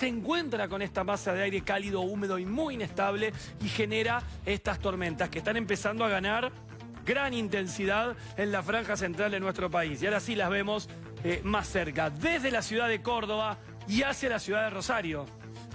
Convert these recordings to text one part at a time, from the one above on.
se encuentra con esta masa de aire cálido, húmedo y muy inestable y genera estas tormentas que están empezando a ganar gran intensidad en la franja central de nuestro país. Y ahora sí las vemos más cerca, desde la ciudad de Córdoba y hacia la ciudad de Rosario.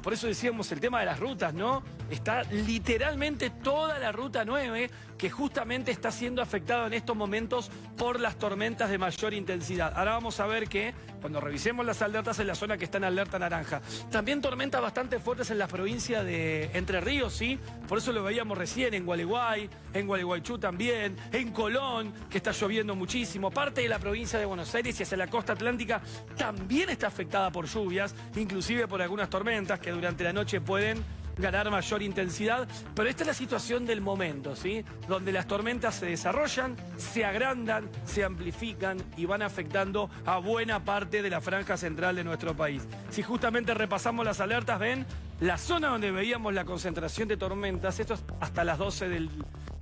Por eso decíamos el tema de las rutas, ¿no? Está literalmente toda la ruta 9 que justamente está siendo afectada en estos momentos por las tormentas de mayor intensidad. Ahora vamos a ver que cuando revisemos las alertas en la zona que está en alerta naranja. También tormentas bastante fuertes en la provincia de Entre Ríos, ¿sí? Por eso lo veíamos recién en Gualeguay, en Gualeguaychú también, en Colón, que está lloviendo muchísimo. Parte de la provincia de Buenos Aires y hacia la costa atlántica también está afectada por lluvias, inclusive por algunas tormentas que durante la noche pueden ganar mayor intensidad, pero esta es la situación del momento, ¿sí? Donde las tormentas se desarrollan, se agrandan, se amplifican y van afectando a buena parte de la franja central de nuestro país. Si justamente repasamos las alertas, ven, la zona donde veíamos la concentración de tormentas, esto es hasta las 12 de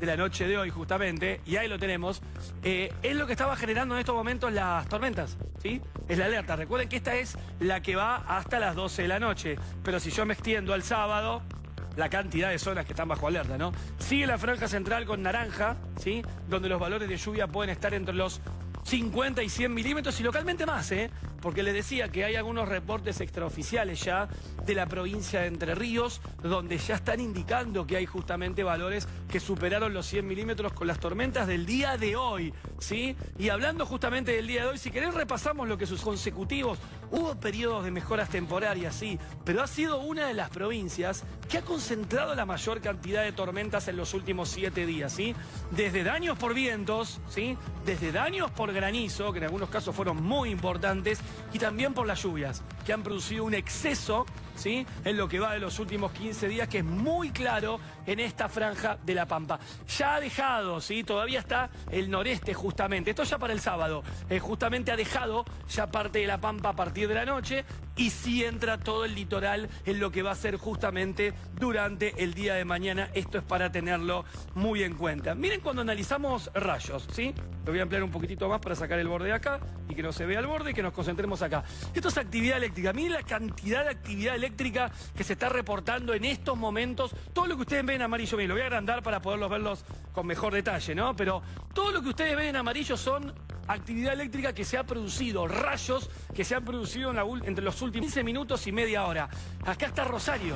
la noche de hoy justamente, y ahí lo tenemos, es lo que estaba generando en estos momentos las tormentas, ¿sí? Es la alerta. Recuerden que esta es la que va hasta las 12 de la noche, pero si yo me extiendo al sábado, la cantidad de zonas que están bajo alerta, ¿no? Sigue la franja central con naranja, ¿sí? Donde los valores de lluvia pueden estar entre los 50 y 100 milímetros y localmente más, porque les decía que hay algunos reportes extraoficiales ya de la provincia de Entre Ríos, donde ya están indicando que hay justamente valores que superaron los 100 milímetros con las tormentas del día de hoy, ¿sí? Y hablando justamente del día de hoy, si querés repasamos lo que sus consecutivos, hubo periodos de mejoras temporarias, sí, pero ha sido una de las provincias que ha concentrado la mayor cantidad de tormentas en los últimos 7 días, ¿sí? Desde daños por vientos, ¿sí? Desde daños por granizo, que en algunos casos fueron muy importantes, y también por las lluvias, que han producido un exceso, ¿sí? En lo que va de los últimos 15 días, que es muy claro en esta franja de La Pampa. Ya ha dejado, ¿sí? Todavía está el noreste justamente, esto ya para el sábado, justamente ha dejado ya parte de La Pampa a partir de la noche, y sí entra todo el litoral en lo que va a ser justamente durante el día de mañana. Esto es para tenerlo muy en cuenta. Miren cuando analizamos rayos, ¿sí? Lo voy a ampliar un poquitito más para sacar el borde de acá y que no se vea el borde y que nos concentremos acá. Esto es actividad eléctrica. Miren la cantidad de actividad eléctrica que se está reportando en estos momentos. Todo lo que ustedes ven en amarillo, miren, lo voy a agrandar para poderlos verlos con mejor detalle, ¿no? Pero todo lo que ustedes ven en amarillo son actividad eléctrica que se ha producido, rayos que se han producido entre los últimos 15 minutos y media hora. Acá está Rosario.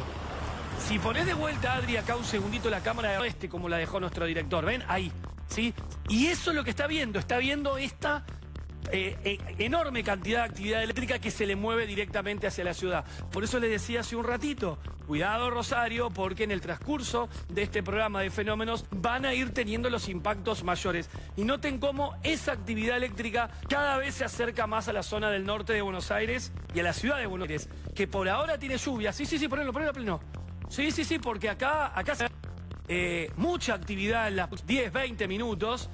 Si ponés de vuelta, Adri, acá un segundito la cámara de oeste, como la dejó nuestro director, ¿ven? Ahí, ¿sí? Y eso es lo que está viendo esta enorme cantidad de actividad eléctrica que se le mueve directamente hacia la ciudad. Por eso les decía hace un ratito, cuidado Rosario, porque en el transcurso de este programa de fenómenos van a ir teniendo los impactos mayores. Y noten cómo esa actividad eléctrica cada vez se acerca más a la zona del norte de Buenos Aires y a la ciudad de Buenos Aires, que por ahora tiene lluvia. Sí, ponelo a pleno. Sí, porque acá se mucha actividad en las 10, 20 minutos,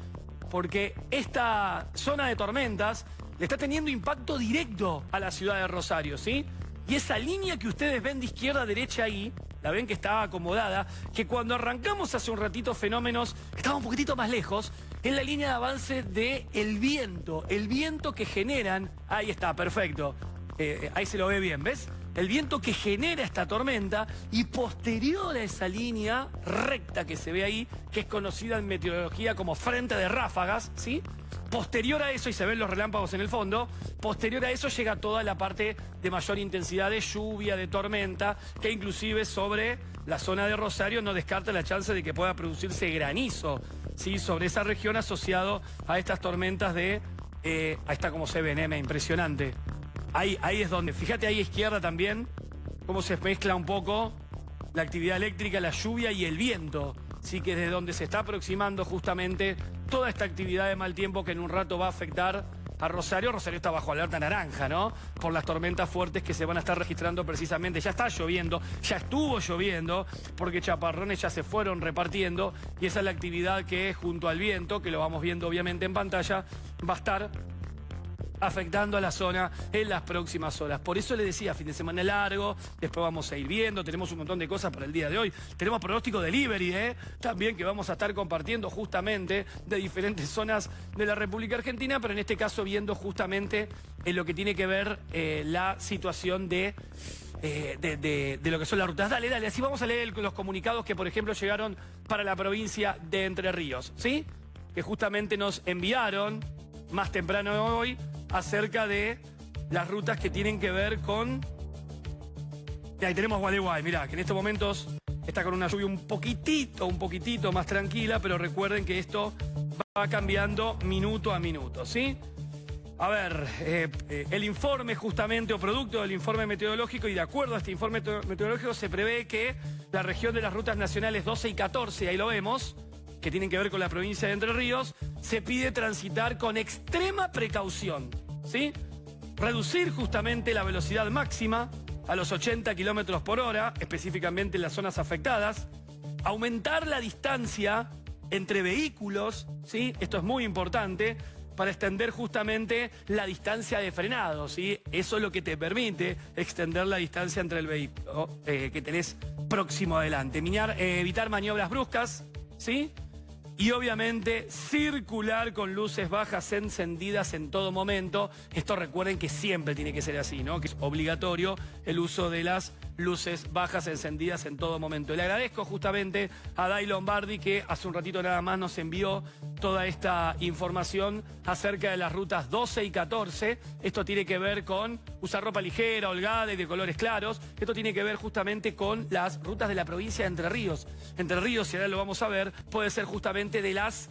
porque esta zona de tormentas le está teniendo impacto directo a la ciudad de Rosario, ¿sí? Y esa línea que ustedes ven de izquierda a derecha ahí, la ven que está acomodada, que cuando arrancamos hace un ratito fenómenos, estaba un poquitito más lejos, es la línea de avance del viento, el viento que generan, ahí está, perfecto, ahí se lo ve bien, ¿ves? El viento que genera esta tormenta, y posterior a esa línea recta que se ve ahí, que es conocida en meteorología como frente de ráfagas, ¿sí? Posterior a eso, y se ven los relámpagos en el fondo, posterior a eso llega toda la parte de mayor intensidad de lluvia, de tormenta, que inclusive sobre la zona de Rosario no descarta la chance de que pueda producirse granizo, ¿sí? Sobre esa región asociado a estas tormentas de... ahí está como se ven, impresionante. Ahí es donde, fíjate ahí a izquierda también, cómo se mezcla un poco la actividad eléctrica, la lluvia y el viento. Sí, que es de donde se está aproximando justamente toda esta actividad de mal tiempo que en un rato va a afectar a Rosario. Rosario está bajo alerta naranja, ¿no? Por las tormentas fuertes que se van a estar registrando precisamente. Ya está lloviendo, ya estuvo lloviendo, porque chaparrones ya se fueron repartiendo, y esa es la actividad que junto al viento, que lo vamos viendo obviamente en pantalla, va a estar afectando a la zona en las próximas horas. Por eso le decía, fin de semana largo, después vamos a ir viendo, tenemos un montón de cosas para el día de hoy. Tenemos pronóstico delivery, también, que vamos a estar compartiendo justamente de diferentes zonas de la República Argentina, pero en este caso viendo justamente en lo que tiene que ver la situación de de lo que son las rutas. Dale, así vamos a leer los comunicados que, por ejemplo, llegaron para la provincia de Entre Ríos, ¿sí? Que justamente nos enviaron más temprano hoy acerca de las rutas que tienen que ver con... Ahí tenemos Gualeguay, mirá, que en estos momentos está con una lluvia un poquitito más tranquila, pero recuerden que esto va cambiando minuto a minuto, ¿sí? A ver, el informe justamente, o producto del informe meteorológico, y de acuerdo a este informe meteorológico se prevé que la región de las rutas nacionales 12 y 14, ahí lo vemos, que tienen que ver con la provincia de Entre Ríos, se pide transitar con extrema precaución, ¿sí? Reducir justamente la velocidad máxima a los 80 kilómetros por hora, específicamente en las zonas afectadas, aumentar la distancia entre vehículos, ¿sí? Esto es muy importante, para extender justamente la distancia de frenado, ¿sí? Eso es lo que te permite extender la distancia entre el vehículo que tenés próximo adelante. Evitar maniobras bruscas, ¿sí? Y obviamente circular con luces bajas encendidas en todo momento. Esto recuerden que siempre tiene que ser así, ¿no? Que es obligatorio el uso de las luces bajas encendidas en todo momento. Le agradezco justamente a Dai Lombardi, que hace un ratito nada más nos envió toda esta información acerca de las rutas 12 y 14. Esto tiene que ver con usar ropa ligera, holgada y de colores claros. Esto tiene que ver justamente con las rutas de la provincia de Entre Ríos. Entre Ríos, si ahora lo vamos a ver, puede ser justamente de las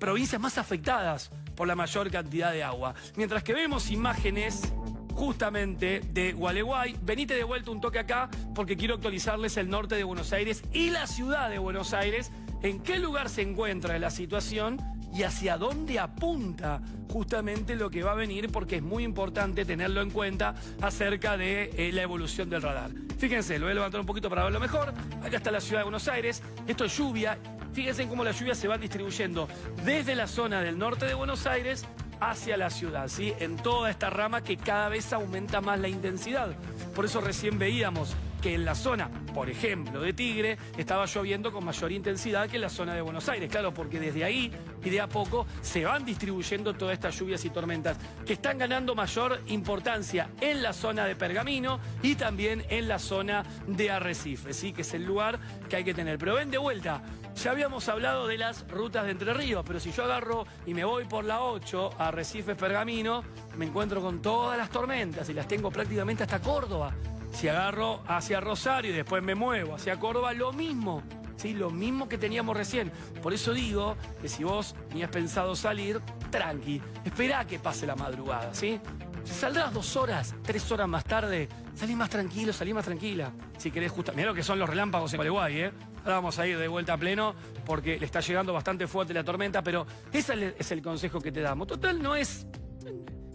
provincias más afectadas por la mayor cantidad de agua. Mientras que vemos imágenes justamente de Gualeguay, venite de vuelta un toque acá porque quiero actualizarles el norte de Buenos Aires y la ciudad de Buenos Aires, en qué lugar se encuentra la situación y hacia dónde apunta justamente lo que va a venir, porque es muy importante tenerlo en cuenta acerca de la evolución del radar. Fíjense, lo voy a levantar un poquito para verlo mejor. Acá está la ciudad de Buenos Aires, esto es lluvia. Fíjense cómo la lluvia se va distribuyendo desde la zona del norte de Buenos Aires hacia la ciudad, ¿sí? En toda esta rama que cada vez aumenta más la intensidad. Por eso recién veíamos que en la zona, por ejemplo, de Tigre, estaba lloviendo con mayor intensidad que en la zona de Buenos Aires. Claro, porque desde ahí y de a poco se van distribuyendo todas estas lluvias y tormentas que están ganando mayor importancia en la zona de Pergamino y también en la zona de Arrecife, ¿sí? Que es el lugar que hay que tener. Pero ven de vuelta, ya habíamos hablado de las rutas de Entre Ríos, pero si yo agarro y me voy por la 8 a Arrecife, Pergamino, me encuentro con todas las tormentas y las tengo prácticamente hasta Córdoba. Si agarro hacia Rosario y después me muevo hacia Córdoba, lo mismo, ¿sí? Lo mismo que teníamos recién. Por eso digo que si vos tenías pensado salir, tranqui, esperá que pase la madrugada, ¿sí? Si saldrás 2 horas, 3 horas más tarde, salí más tranquilo, salí más tranquila. Si querés mirá lo que son los relámpagos en Gualeguay, ¿eh? Ahora vamos a ir de vuelta a pleno porque le está llegando bastante fuerte la tormenta, pero ese es el consejo que te damos. Total, no es...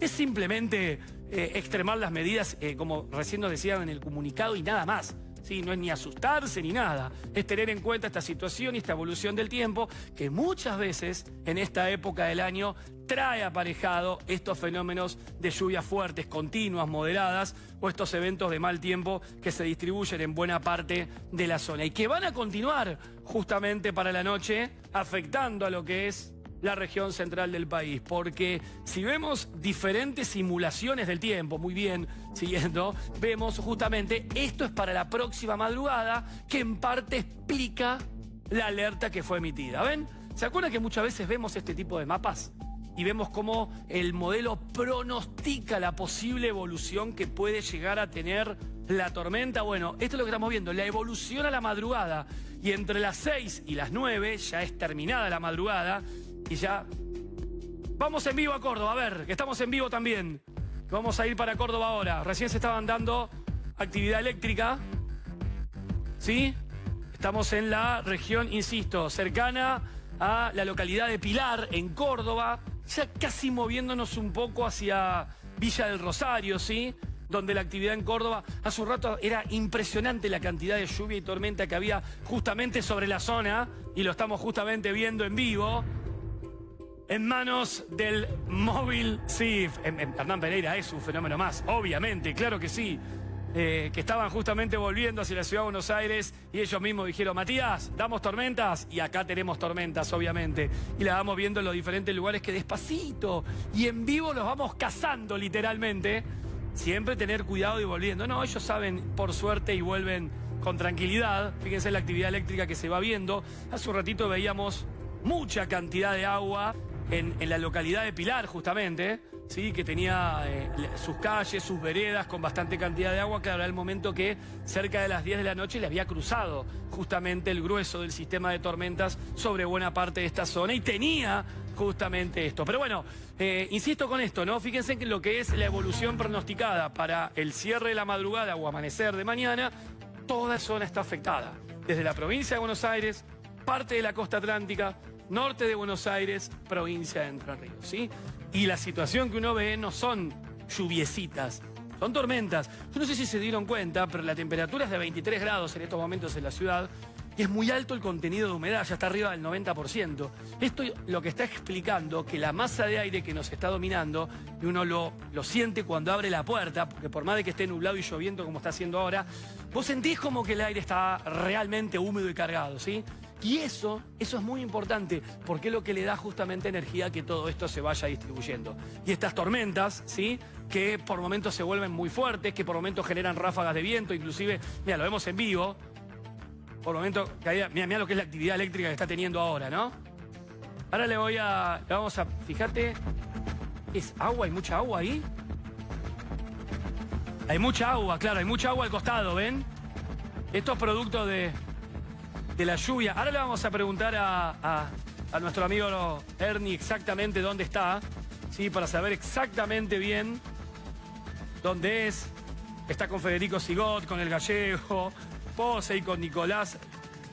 Es simplemente extremar las medidas, como recién nos decían en el comunicado, y nada más. ¿Sí? No es ni asustarse ni nada. Es tener en cuenta esta situación y esta evolución del tiempo que muchas veces en esta época del año trae aparejado estos fenómenos de lluvias fuertes, continuas, moderadas, o estos eventos de mal tiempo que se distribuyen en buena parte de la zona y que van a continuar justamente para la noche afectando a lo que es la región central del país, porque si vemos diferentes simulaciones del tiempo, muy bien, siguiendo, vemos justamente esto es para la próxima madrugada, que en parte explica la alerta que fue emitida. ¿Ven? ¿Se acuerdan que muchas veces vemos este tipo de mapas? Y vemos cómo el modelo pronostica la posible evolución que puede llegar a tener la tormenta. Bueno, esto es lo que estamos viendo, la evolución a la madrugada. Y entre las 6 y las 9 ya es terminada la madrugada. Y ya vamos en vivo a Córdoba, a ver, que estamos en vivo también. Vamos a ir para Córdoba ahora. Recién se estaban dando actividad eléctrica, ¿sí? Estamos en la región, insisto, cercana a la localidad de Pilar, en Córdoba, ya casi moviéndonos un poco hacia Villa del Rosario, ¿sí? Donde la actividad en Córdoba, hace un rato era impresionante la cantidad de lluvia y tormenta que había justamente sobre la zona, y lo estamos justamente viendo en vivo. En manos del móvil, sí, Hernán Pereira es un fenómeno más, obviamente, claro que sí, que estaban justamente volviendo hacia la ciudad de Buenos Aires y ellos mismos dijeron, Matías, ¿damos tormentas? Y acá tenemos tormentas, obviamente, y las vamos viendo en los diferentes lugares que despacito y en vivo los vamos cazando literalmente, siempre tener cuidado y volviendo. No, ellos saben, por suerte, y vuelven con tranquilidad. Fíjense la actividad eléctrica que se va viendo. Hace un ratito veíamos mucha cantidad de agua en la localidad de Pilar, justamente, ¿sí? Que tenía sus calles, sus veredas con bastante cantidad de agua. Claro, era el momento que cerca de las 10 de la noche le había cruzado justamente el grueso del sistema de tormentas sobre buena parte de esta zona y tenía justamente esto. Pero bueno, insisto con esto, ¿no? Fíjense en lo que es la evolución pronosticada para el cierre de la madrugada o amanecer de mañana. Toda la zona está afectada, desde la provincia de Buenos Aires, parte de la costa atlántica, norte de Buenos Aires, provincia de Entre Ríos, ¿sí? Y la situación que uno ve no son lluviecitas, son tormentas. Yo no sé si se dieron cuenta, pero la temperatura es de 23 grados en estos momentos en la ciudad y es muy alto el contenido de humedad, ya está arriba del 90%. Esto lo que está explicando que la masa de aire que nos está dominando, y uno lo siente cuando abre la puerta, porque por más de que esté nublado y lloviendo como está haciendo ahora, vos sentís como que el aire está realmente húmedo y cargado, ¿sí? Y eso es muy importante, porque es lo que le da justamente energía a que todo esto se vaya distribuyendo. Y estas tormentas, ¿sí? Que por momentos se vuelven muy fuertes, que por momentos generan ráfagas de viento, inclusive, mira, lo vemos en vivo, por momentos, mira lo que es la actividad eléctrica que está teniendo ahora, ¿no? Ahora le vamos a, fíjate, ¿es agua? ¿Hay mucha agua ahí? Hay mucha agua, claro, hay mucha agua al costado, ¿ven? Esto es producto de la lluvia. Ahora le vamos a preguntar a nuestro amigo Ernie exactamente dónde está, ¿sí? Para saber exactamente bien dónde es. Está con Federico Sigot, con el Gallego, Pose y con Nicolás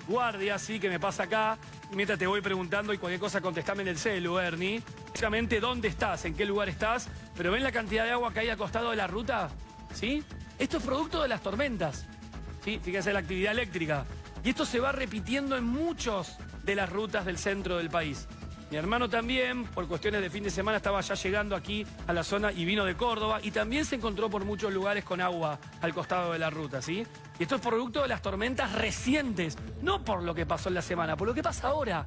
Guardia, ¿sí? Que me pasa acá. Y mientras te voy preguntando y cualquier cosa contestame en el celu, Ernie. Exactamente dónde estás, en qué lugar estás. Pero ¿ven la cantidad de agua que hay al costado de la ruta? ¿Sí? Esto es producto de las tormentas, ¿sí? Fíjense la actividad eléctrica. Y esto se va repitiendo en muchos de las rutas del centro del país. Mi hermano también, por cuestiones de fin de semana, estaba ya llegando aquí a la zona y vino de Córdoba. Y también se encontró por muchos lugares con agua al costado de la ruta, ¿sí? Y esto es producto de las tormentas recientes. No por lo que pasó en la semana, por lo que pasa ahora.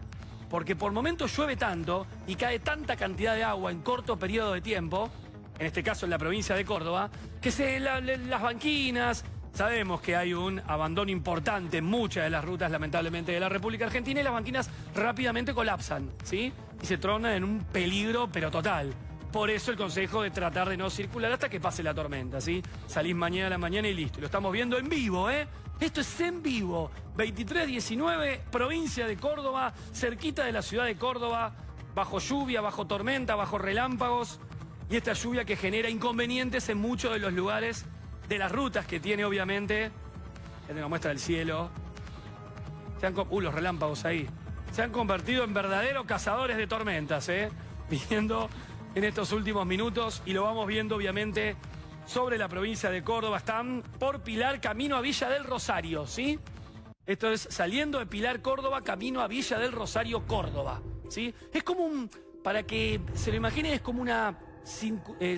Porque por momentos llueve tanto y cae tanta cantidad de agua en corto periodo de tiempo, en este caso en la provincia de Córdoba, que las banquinas. Sabemos que hay un abandono importante en muchas de las rutas, lamentablemente, de la República Argentina y las banquinas rápidamente colapsan, ¿sí? Y se tornan en un peligro, pero total. Por eso el consejo de tratar de no circular hasta que pase la tormenta, ¿sí? Salís mañana a la mañana y listo. Lo estamos viendo en vivo, ¿eh? Esto es en vivo. 23-19, provincia de Córdoba, cerquita de la ciudad de Córdoba, bajo lluvia, bajo tormenta, bajo relámpagos. Y esta lluvia que genera inconvenientes en muchos de los lugares de las rutas que tiene, obviamente. Tiene una muestra del cielo. Los relámpagos ahí. Se han convertido en verdaderos cazadores de tormentas, viniendo en estos últimos minutos. Y lo vamos viendo, obviamente, sobre la provincia de Córdoba. Están por Pilar, camino a Villa del Rosario, ¿sí? Esto es saliendo de Pilar, Córdoba, camino a Villa del Rosario, Córdoba, ¿sí? Es como para que se lo imaginen, es como una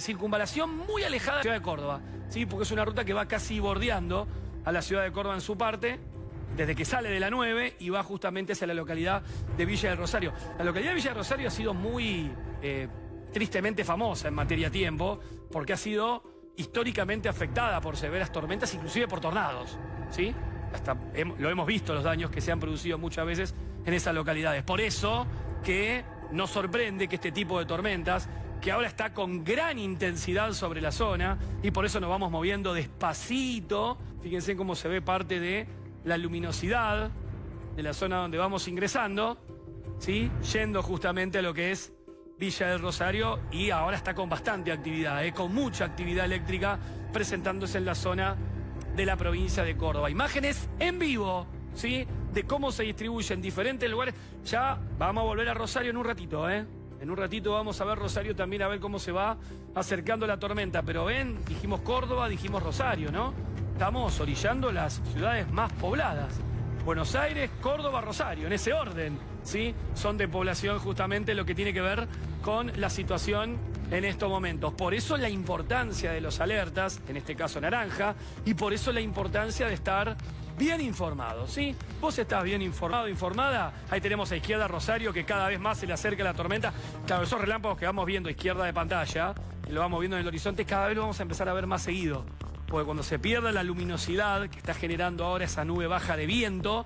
circunvalación muy alejada de la ciudad de Córdoba, ¿sí? Porque es una ruta que va casi bordeando a la ciudad de Córdoba en su parte, desde que sale de la 9 y va justamente hacia la localidad de Villa del Rosario. La localidad de Villa del Rosario ha sido muy tristemente famosa en materia tiempo, porque ha sido históricamente afectada por severas tormentas, inclusive por tornados, ¿sí? Lo hemos visto, los daños que se han producido muchas veces en esas localidades. Por eso que nos sorprende que este tipo de tormentas, que ahora está con gran intensidad sobre la zona, y por eso nos vamos moviendo despacito. Fíjense cómo se ve parte de la luminosidad de la zona donde vamos ingresando, ¿sí? Yendo justamente a lo que es Villa del Rosario, y ahora está con bastante actividad, con mucha actividad eléctrica presentándose en la zona de la provincia de Córdoba. Imágenes en vivo, ¿sí? De cómo se distribuye en diferentes lugares. Ya vamos a volver a Rosario en un ratito, En un ratito vamos a ver Rosario también, a ver cómo se va acercando la tormenta. Pero ven, dijimos Córdoba, dijimos Rosario, ¿no? Estamos orillando las ciudades más pobladas. Buenos Aires, Córdoba, Rosario, en ese orden, ¿sí? Son de población justamente lo que tiene que ver con la situación en estos momentos. Por eso la importancia de los alertas, en este caso naranja, y por eso la importancia de estar bien informado, ¿sí? Vos estás bien informado, informada. Ahí tenemos a izquierda Rosario, que cada vez más se le acerca la tormenta. Claro, esos relámpagos que vamos viendo a izquierda de pantalla, que lo vamos viendo en el horizonte, cada vez lo vamos a empezar a ver más seguido. Porque cuando se pierda la luminosidad que está generando ahora esa nube baja de viento,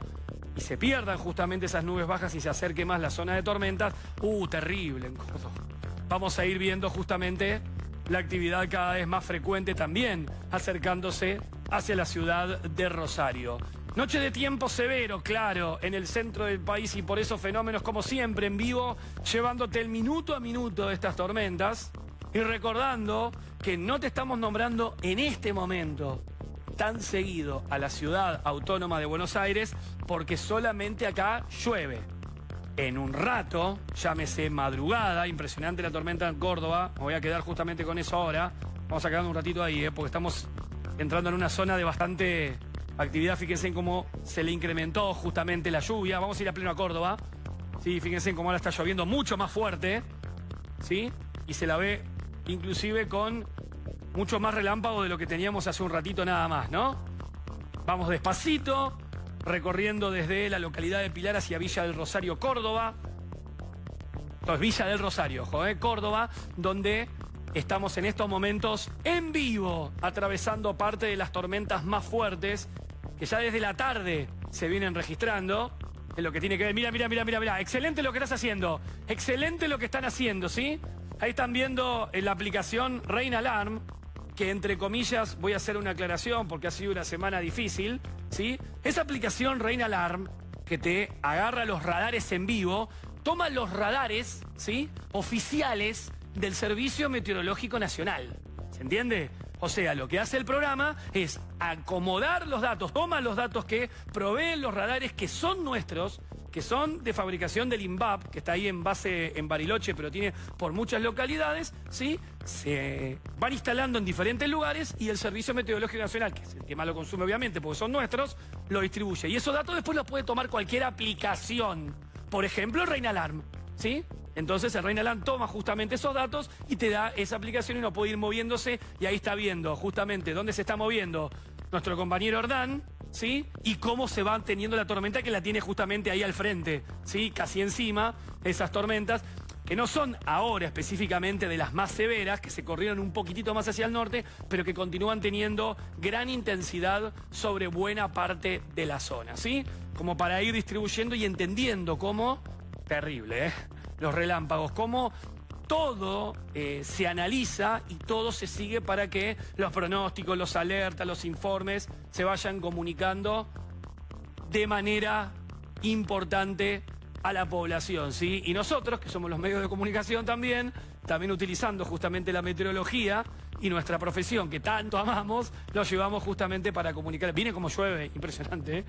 y se pierdan justamente esas nubes bajas y se acerque más la zona de tormentas, terrible en Córdoba. Vamos a ir viendo justamente la actividad cada vez más frecuente también, acercándose hacia la ciudad de Rosario. Noche de tiempo severo, claro, en el centro del país, y por esos fenómenos, como siempre, en vivo, llevándote el minuto a minuto de estas tormentas y recordando que no te estamos nombrando en este momento tan seguido a la ciudad autónoma de Buenos Aires porque solamente acá llueve. En un rato, llámese madrugada, impresionante la tormenta en Córdoba, me voy a quedar justamente con eso ahora, vamos a quedar un ratito ahí, porque estamos entrando en una zona de bastante actividad. Fíjense en cómo se le incrementó justamente la lluvia. Vamos a ir a pleno a Córdoba, ¿sí? Fíjense en cómo ahora está lloviendo mucho más fuerte, ¿sí? Y se la ve inclusive con mucho más relámpago de lo que teníamos hace un ratito nada más, ¿no? Vamos despacito, recorriendo desde la localidad de Pilar hacia Villa del Rosario, Córdoba. Entonces, Villa del Rosario, ojo, Córdoba, donde estamos en estos momentos en vivo, atravesando parte de las tormentas más fuertes, que ya desde la tarde se vienen registrando, en lo que tiene que ver. Mira, excelente lo que estás haciendo, excelente lo que están haciendo, ¿sí? Ahí están viendo en la aplicación Rain Alarm, que entre comillas voy a hacer una aclaración porque ha sido una semana difícil, ¿sí? Esa aplicación Rain Alarm, que te agarra los radares en vivo, toma los radares, ¿sí?, oficiales del Servicio Meteorológico Nacional. ¿Se entiende? O sea, lo que hace el programa es acomodar los datos, toma los datos que proveen los radares que son nuestros, que son de fabricación del INVAP, que está ahí en base en Bariloche, pero tiene por muchas localidades, ¿sí? Se van instalando en diferentes lugares y el Servicio Meteorológico Nacional, que es el que más lo consume obviamente, porque son nuestros, lo distribuye. Y esos datos después los puede tomar cualquier aplicación. Por ejemplo, Rain Alarm, ¿sí? Entonces el Rain Alarm toma justamente esos datos y te da esa aplicación y uno puede ir moviéndose, y ahí está viendo justamente dónde se está moviendo nuestro compañero Ordán, ¿sí? Y cómo se va teniendo la tormenta, que la tiene justamente ahí al frente, ¿sí? Casi encima, esas tormentas, que no son ahora específicamente de las más severas, que se corrieron un poquitito más hacia el norte, pero que continúan teniendo gran intensidad sobre buena parte de la zona, ¿sí? Como para ir distribuyendo y entendiendo cómo, terrible, los relámpagos, cómo todo se analiza y todo se sigue para que los pronósticos, los alertas, los informes se vayan comunicando de manera importante a la población, ¿sí? Y nosotros, que somos los medios de comunicación también utilizando justamente la meteorología y nuestra profesión que tanto amamos, lo llevamos justamente para comunicar. Viene como llueve, impresionante, ¿eh?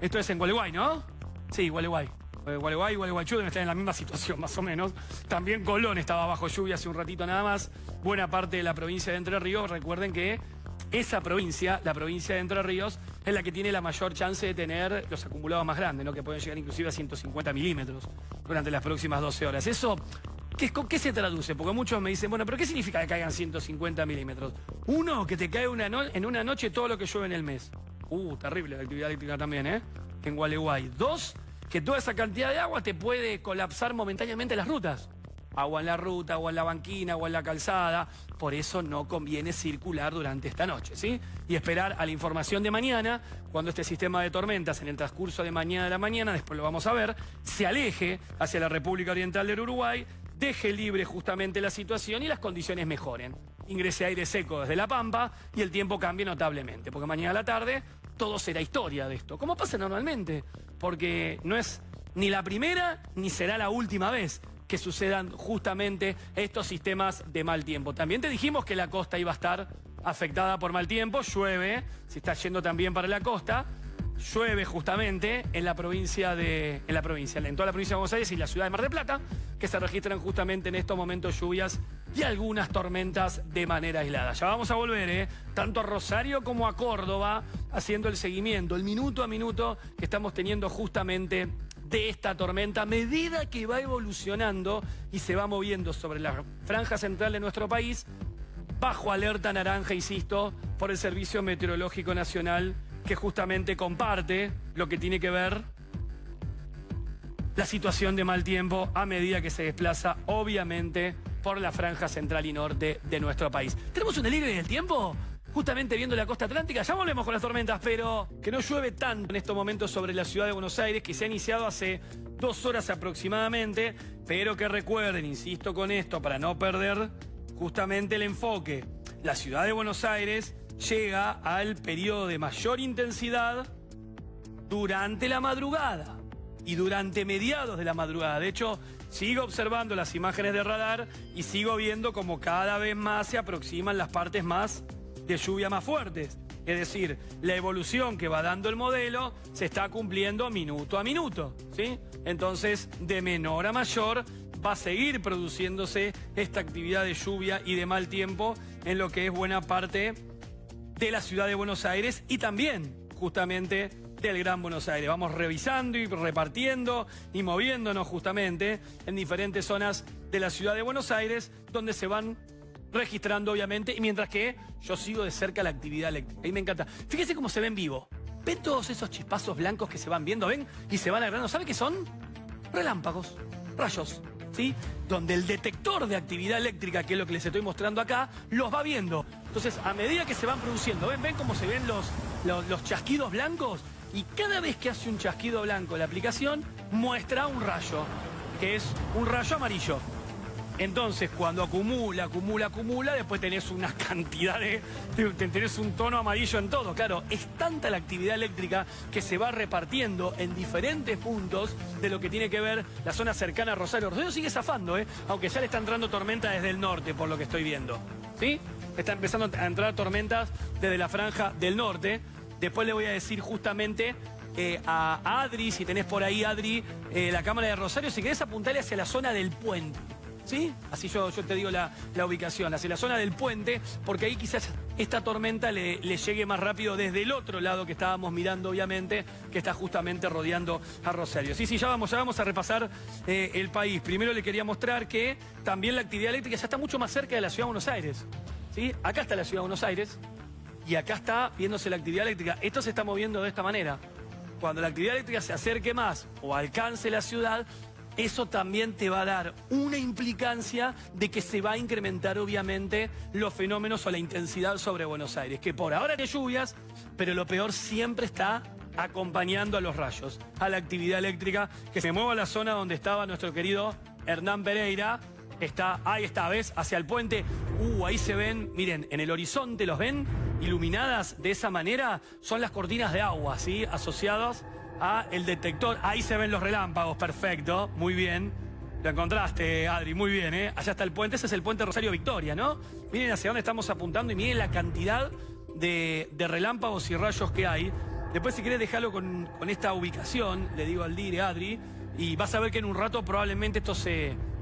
Esto es en Gualeguay, ¿no? Sí, Gualeguay. Gualeguaychú deben estar en la misma situación, más o menos. También Colón estaba bajo lluvia hace un ratito nada más. Buena parte de la provincia de Entre Ríos. Recuerden que esa provincia, la provincia de Entre Ríos, es la que tiene la mayor chance de tener los acumulados más grandes, ¿no? Que pueden llegar inclusive a 150 milímetros durante las próximas 12 horas. Eso, ¿qué se traduce? Porque muchos me dicen, bueno, ¿pero qué significa que caigan 150 milímetros? Uno, que te cae en una noche todo lo que llueve en el mes. Terrible la actividad eléctrica también, en Gualeguay. Dos, que toda esa cantidad de agua te puede colapsar momentáneamente las rutas. Agua en la ruta, agua en la banquina, agua en la calzada. Por eso no conviene circular durante esta noche, ¿sí? Y esperar a la información de mañana, cuando este sistema de tormentas en el transcurso de mañana de la mañana, después lo vamos a ver, se aleje hacia la República Oriental del Uruguay, deje libre justamente la situación y las condiciones mejoren. Ingrese aire seco desde La Pampa y el tiempo cambie notablemente, porque mañana a la tarde todo será historia de esto, como pasa normalmente, porque no es ni la primera ni será la última vez que sucedan justamente estos sistemas de mal tiempo. También te dijimos que la costa iba a estar afectada por mal tiempo, llueve, se está yendo también para la costa, llueve justamente en toda la provincia de Buenos Aires y la ciudad de Mar del Plata, que se registran justamente en estos momentos lluvias y algunas tormentas de manera aislada. Ya vamos a volver, tanto a Rosario como a Córdoba, haciendo el seguimiento, el minuto a minuto que estamos teniendo justamente de esta tormenta, a medida que va evolucionando y se va moviendo sobre la franja central de nuestro país, bajo alerta naranja, insisto, por el Servicio Meteorológico Nacional, que justamente comparte lo que tiene que ver la situación de mal tiempo a medida que se desplaza, obviamente, por la franja central y norte de nuestro país. ¿Tenemos un delirio del tiempo? Justamente viendo la costa atlántica, ya volvemos con las tormentas, pero que no llueve tanto en estos momentos sobre la ciudad de Buenos Aires, que se ha iniciado hace 2 horas aproximadamente, pero que recuerden, insisto con esto, para no perder justamente el enfoque. La ciudad de Buenos Aires llega al periodo de mayor intensidad durante la madrugada y durante mediados de la madrugada. De hecho, sigo observando las imágenes de radar y sigo viendo como cada vez más se aproximan las partes más de lluvia más fuertes. Es decir, la evolución que va dando el modelo se está cumpliendo minuto a minuto, ¿sí? Entonces, de menor a mayor, va a seguir produciéndose esta actividad de lluvia y de mal tiempo en lo que es buena parte de la ciudad de Buenos Aires y también, justamente, del Gran Buenos Aires. Vamos revisando y repartiendo y moviéndonos justamente en diferentes zonas de la ciudad de Buenos Aires, donde se van registrando, obviamente, y mientras que yo sigo de cerca la actividad eléctrica. Ahí me encanta. Fíjese cómo se ve en vivo. ¿Ven todos esos chispazos blancos que se van viendo? ¿Ven? Y se van agregando. ¿Sabe qué son? Relámpagos, rayos, ¿sí? Donde el detector de actividad eléctrica, que es lo que les estoy mostrando acá, los va viendo. Entonces, a medida que se van produciendo, ¿ven cómo se ven los chasquidos blancos? Y cada vez que hace un chasquido blanco la aplicación, muestra un rayo, que es un rayo amarillo. Entonces, cuando acumula, después tenés una cantidad tenés un tono amarillo en todo. Claro, es tanta la actividad eléctrica que se va repartiendo en diferentes puntos de lo que tiene que ver la zona cercana a Rosario. Rosario sigue zafando, aunque ya le está entrando tormenta desde el norte, por lo que estoy viendo. ¿Sí? Está empezando a entrar tormentas desde la franja del norte. Después le voy a decir justamente a Adri, si tenés por ahí, Adri, la cámara de Rosario, si querés apuntarle hacia la zona del puente. ¿Sí? Así yo te digo la ubicación, hacia la zona del puente, porque ahí quizás esta tormenta le llegue más rápido desde el otro lado que estábamos mirando, obviamente, que está justamente rodeando a Rosario. Sí, ya vamos a repasar el país. Primero le quería mostrar que también la actividad eléctrica ya está mucho más cerca de la ciudad de Buenos Aires. ¿Sí? Acá está la ciudad de Buenos Aires y acá está viéndose la actividad eléctrica. Esto se está moviendo de esta manera. Cuando la actividad eléctrica se acerque más o alcance la ciudad, eso también te va a dar una implicancia de que se va a incrementar, obviamente, los fenómenos o la intensidad sobre Buenos Aires. Que por ahora hay lluvias, pero lo peor siempre está acompañando a los rayos, a la actividad eléctrica, que se mueva a la zona donde estaba nuestro querido Hernán Pereira. Ahí está, ¿ves? Hacia el puente. Ahí se ven, miren, en el horizonte, ¿los ven? Iluminadas de esa manera, son las cortinas de agua, ¿sí? Asociadas a el detector. Ahí se ven los relámpagos, perfecto, muy bien. Lo encontraste, Adri, muy bien, ¿eh? Allá está el puente, ese es el puente Rosario Victoria, ¿no? Miren hacia dónde estamos apuntando y miren la cantidad de relámpagos y rayos que hay. Después, si querés, dejarlo con esta ubicación, le digo al dire, Adri, y vas a ver que en un rato probablemente esto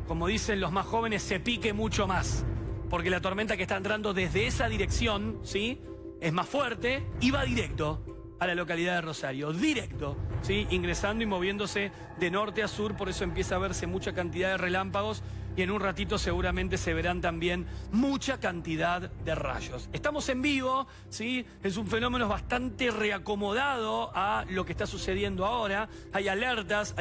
como dicen los más jóvenes, se pique mucho más. Porque la tormenta que está entrando desde esa dirección, ¿sí? Es más fuerte y va directo a la localidad de Rosario, directo, ¿sí? Ingresando y moviéndose de norte a sur, por eso empieza a verse mucha cantidad de relámpagos y en un ratito seguramente se verán también mucha cantidad de rayos. Estamos en vivo, ¿sí? Es un fenómeno bastante reacomodado a lo que está sucediendo ahora. Hay alertas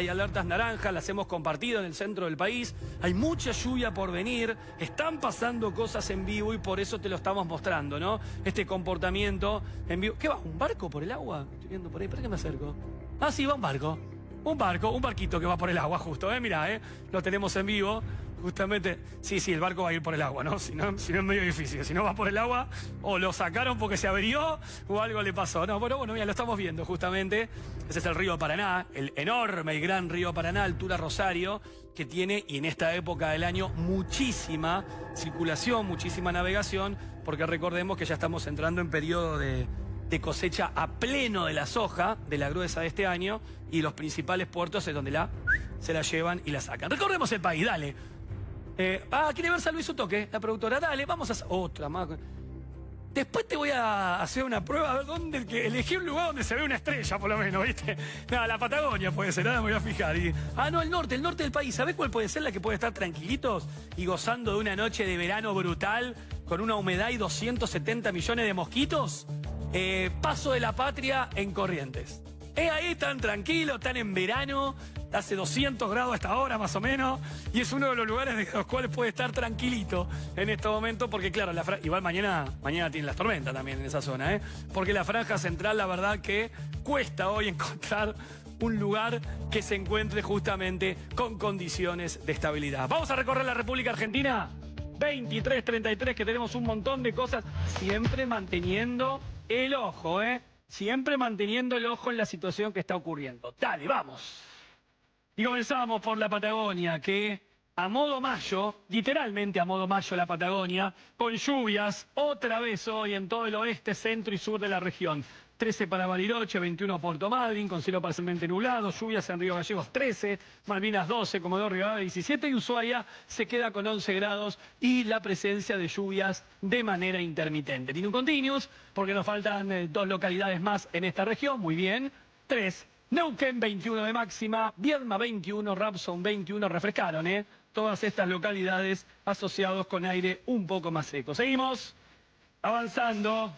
naranjas, las hemos compartido en el centro del país. Hay mucha lluvia por venir, están pasando cosas en vivo y por eso te lo estamos mostrando, ¿no? Este comportamiento en vivo. ¿Qué va? ¿Un barco por el agua? Estoy viendo por ahí, ¿para qué me acerco? Ah, sí, va un barco. Un barquito que va por el agua justo, mirá, lo tenemos en vivo. Justamente, sí, el barco va a ir por el agua, ¿no? Si no es medio difícil. Si no va por el agua, o lo sacaron porque se averió, o algo le pasó. No, pero bueno, mira, lo estamos viendo justamente. Ese es el río Paraná, el enorme y gran río Paraná, altura Rosario, que tiene, y en esta época del año, muchísima circulación, muchísima navegación, porque recordemos que ya estamos entrando en periodo de cosecha a pleno de la soja, de la gruesa de este año, y los principales puertos es donde se la llevan y la sacan. Recorremos el país, dale. ¿Quiere ver San Luis Utoque? La productora, dale, vamos a... Otra más. Después te voy a hacer una prueba, a ver dónde... Elegí un lugar donde se ve una estrella, por lo menos, ¿viste? Nada, la Patagonia puede ser, nada, me voy a fijar. No, el norte del país. ¿Sabés cuál puede ser la que puede estar tranquilitos y gozando de una noche de verano brutal, con una humedad y 270 millones de mosquitos? Paso de la Patria en Corrientes. Ahí están tranquilos, están en verano, hace 200 grados a esta hora más o menos, y es uno de los lugares de los cuales puede estar tranquilito en este momento, porque claro, igual mañana tienen las tormentas también en esa zona, porque la franja central, la verdad que cuesta hoy encontrar un lugar que se encuentre justamente con condiciones de estabilidad. Vamos a recorrer la República Argentina, 23-33, que tenemos un montón de cosas, siempre manteniendo el ojo, siempre manteniendo el ojo en la situación que está ocurriendo. Dale, vamos. Y comenzamos por la Patagonia, que a modo mayo, literalmente a modo mayo la Patagonia, con lluvias otra vez hoy en todo el oeste, centro y sur de la región. 13 para Bariloche, 21 Puerto Madryn, con cielo parcialmente nublado, lluvias en Río Gallegos 13, Malvinas 12, Comodoro Rivadavia 17 y Ushuaia se queda con 11 grados y la presencia de lluvias de manera intermitente. Tiene un continuous, porque nos faltan 2 localidades más en esta región, muy bien, 3. Neuquén 21 de máxima, Viedma 21, Rapson 21, refrescaron, todas estas localidades asociados con aire un poco más seco. Seguimos avanzando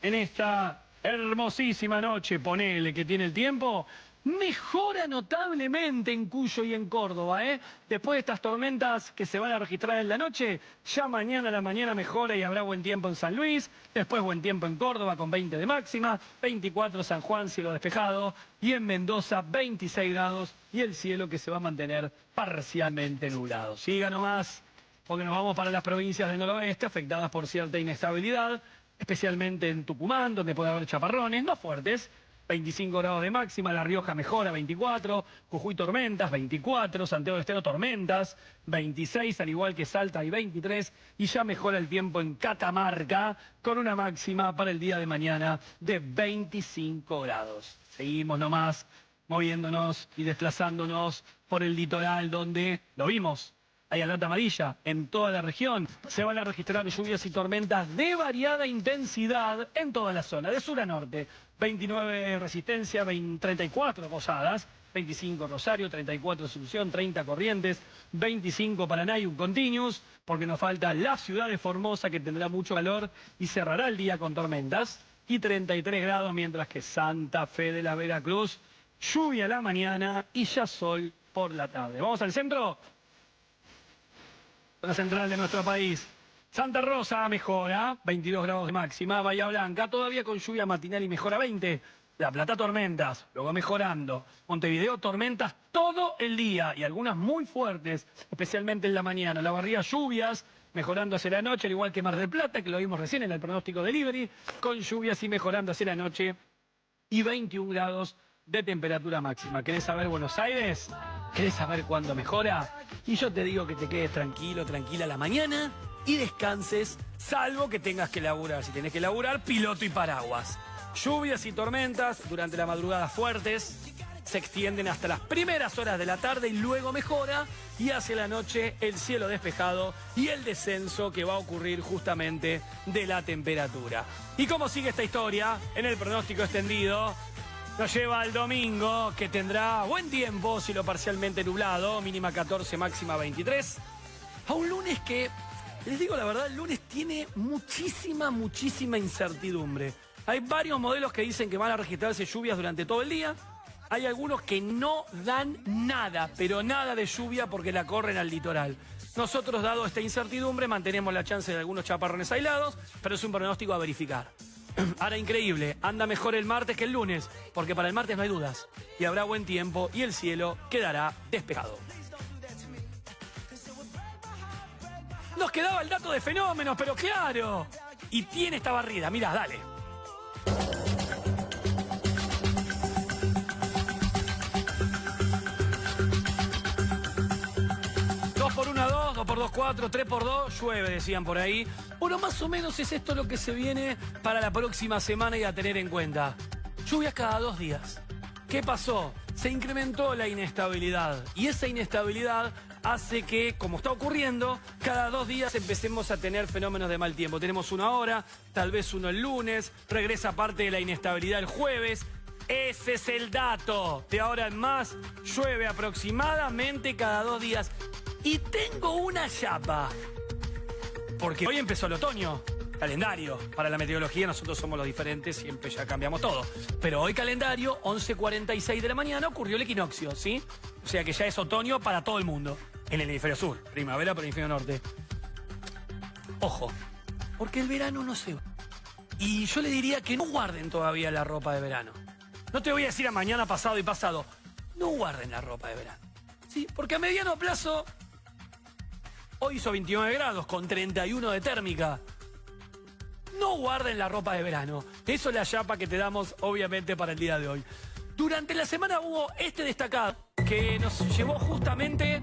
en esta hermosísima noche, ponele que tiene el tiempo, mejora notablemente en Cuyo y en Córdoba, Después de estas tormentas que se van a registrar en la noche, ya mañana a la mañana mejora y habrá buen tiempo en San Luis, después buen tiempo en Córdoba con 20 de máxima, 24 San Juan, cielo despejado, y en Mendoza 26 grados y el cielo que se va a mantener parcialmente nublado. Siga nomás, porque nos vamos para las provincias del noroeste afectadas por cierta inestabilidad, especialmente en Tucumán, donde puede haber chaparrones, no fuertes, 25 grados de máxima, La Rioja mejora, 24, Jujuy tormentas, 24, Santiago del Estero tormentas, 26, al igual que Salta y 23, y ya mejora el tiempo en Catamarca, con una máxima para el día de mañana de 25 grados. Seguimos nomás moviéndonos y desplazándonos por el litoral, donde lo vimos. Hay alerta amarilla en toda la región. Se van a registrar lluvias y tormentas de variada intensidad en toda la zona, de sur a norte. 29 Resistencia, 34 Posadas, 25 Rosario, 34 Asunción, 30 Corrientes, 25 Paraná y un continuous, porque nos falta la ciudad de Formosa, que tendrá mucho calor y cerrará el día con tormentas, y 33 grados, mientras que Santa Fe de la Veracruz, lluvia a la mañana y ya sol por la tarde. ¿Vamos al centro? La central de nuestro país. Santa Rosa mejora, 22 grados de máxima. Bahía Blanca todavía con lluvia matinal y mejora 20. La Plata tormentas, luego mejorando. Montevideo tormentas todo el día y algunas muy fuertes, especialmente en la mañana. La Barría lluvias, mejorando hacia la noche, al igual que Mar del Plata, que lo vimos recién en el pronóstico delivery, con lluvias y mejorando hacia la noche y 21 grados de temperatura máxima. ¿Querés saber Buenos Aires? ¿Querés saber cuándo mejora? Y yo te digo que te quedes tranquilo, tranquila a la mañana y descanses, salvo que tengas que laburar. Si tenés que laburar, piloto y paraguas. Lluvias y tormentas durante la madrugada fuertes se extienden hasta las primeras horas de la tarde y luego mejora, y hacia la noche el cielo despejado y el descenso que va a ocurrir justamente de la temperatura. ¿Y cómo sigue esta historia? En el pronóstico extendido nos lleva al domingo, que tendrá buen tiempo, cielo parcialmente nublado, mínima 14, máxima 23. A un lunes que, les digo la verdad, el lunes tiene muchísima incertidumbre. Hay varios modelos que dicen que van a registrarse lluvias durante todo el día. Hay algunos que no dan nada, pero nada de lluvia porque la corren al litoral. Nosotros, dado esta incertidumbre, mantenemos la chance de algunos chaparrones aislados, pero es un pronóstico a verificar. Ahora, increíble, anda mejor el martes que el lunes, porque para el martes no hay dudas. Y habrá buen tiempo y el cielo quedará despejado. Nos quedaba el dato de fenómenos, pero claro. Y tiene esta barrida, mirá, dale. Por 1, 2, 2 por 2, 4, 3 por 2, llueve, decían por ahí. Bueno, más o menos es esto lo que se viene para la próxima semana y a tener en cuenta. Lluvias cada 2 días. ¿Qué pasó? Se incrementó la inestabilidad y esa inestabilidad hace que, como está ocurriendo, cada 2 días empecemos a tener fenómenos de mal tiempo. Tenemos uno ahora, tal vez uno el lunes, regresa parte de la inestabilidad el jueves. Ese es el dato. De ahora en más, llueve aproximadamente cada 2 días. Y tengo una chapa, porque hoy empezó el otoño. calendario. Para la meteorología nosotros somos los diferentes, siempre ya cambiamos todo. Pero hoy calendario, 11:46 de la mañana, ocurrió el equinoccio, ¿sí? O sea que ya es otoño para todo el mundo. En el hemisferio sur, primavera para el hemisferio norte. Ojo, porque el verano no se va. Y yo le diría que no guarden todavía la ropa de verano. No te voy a decir a mañana, pasado y pasado. No guarden la ropa de verano. ¿Sí? Porque a mediano plazo, hoy hizo 29 grados con 31 de térmica. No guarden la ropa de verano. Eso es la chapa que te damos, obviamente, para el día de hoy. Durante la semana hubo este destacado que nos llevó justamente